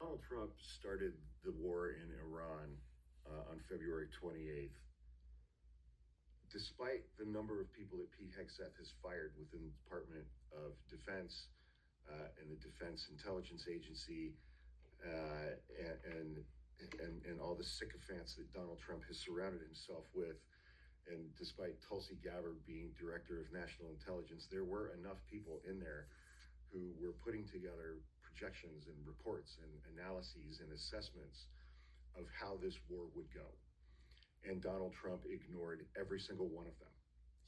Donald Trump started the war in Iran on February 28th. Despite the number of people that Pete Hegseth has fired within the Department of Defense and the Defense Intelligence Agency and all the sycophants that Donald Trump has surrounded himself with, and despite Tulsi Gabbard being Director of National Intelligence, there were enough people in there who were putting together projections and reports and analyses and assessments of how this war would go. And Donald Trump ignored every single one of them.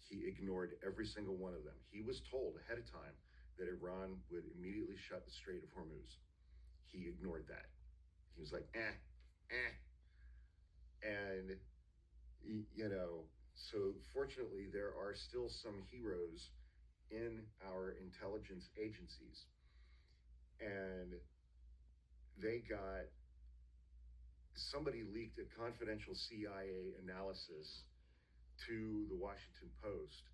He ignored every single one of them. He was told ahead of time that Iran would immediately shut the Strait of Hormuz. He ignored that. He was like, And, so fortunately, there are still some heroes in our intelligence agencies. And somebody leaked a confidential CIA analysis to the Washington Post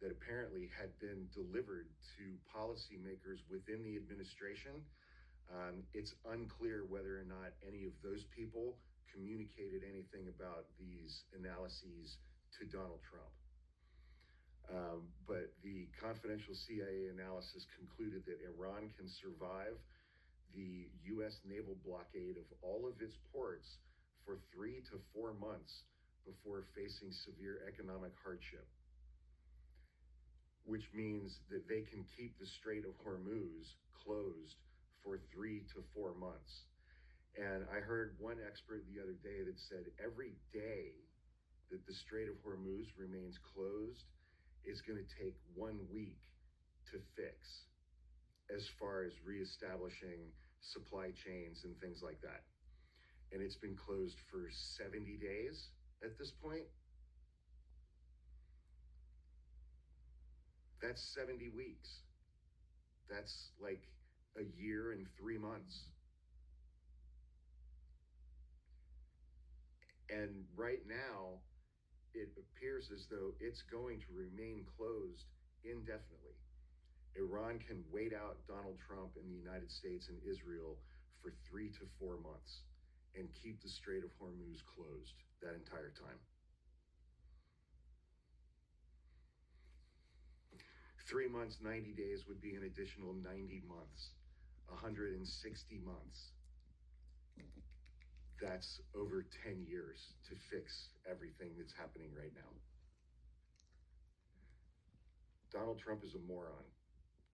that apparently had been delivered to policymakers within the administration. It's unclear whether or not any of those people communicated anything about these analyses to Donald Trump. But the confidential CIA analysis concluded that Iran can survive the U.S. naval blockade of all of its ports for 3 to 4 months before facing severe economic hardship, which means that they can keep the Strait of Hormuz closed for 3 to 4 months. And I heard one expert the other day that said every day that the Strait of Hormuz remains closed is going to take 1 week to fix, as far as reestablishing supply chains and things like that. And it's been closed for 70 days at this point. That's 70 weeks. That's like a year and 3 months. And right now, it appears as though it's going to remain closed indefinitely. Iran can wait out Donald Trump in the United States and Israel for 3 to 4 months and keep the Strait of Hormuz closed that entire time. 3 months, 90 days would be an additional 90 months, 160 months. That's over 10 years to fix everything that's happening right now. Donald Trump is a moron.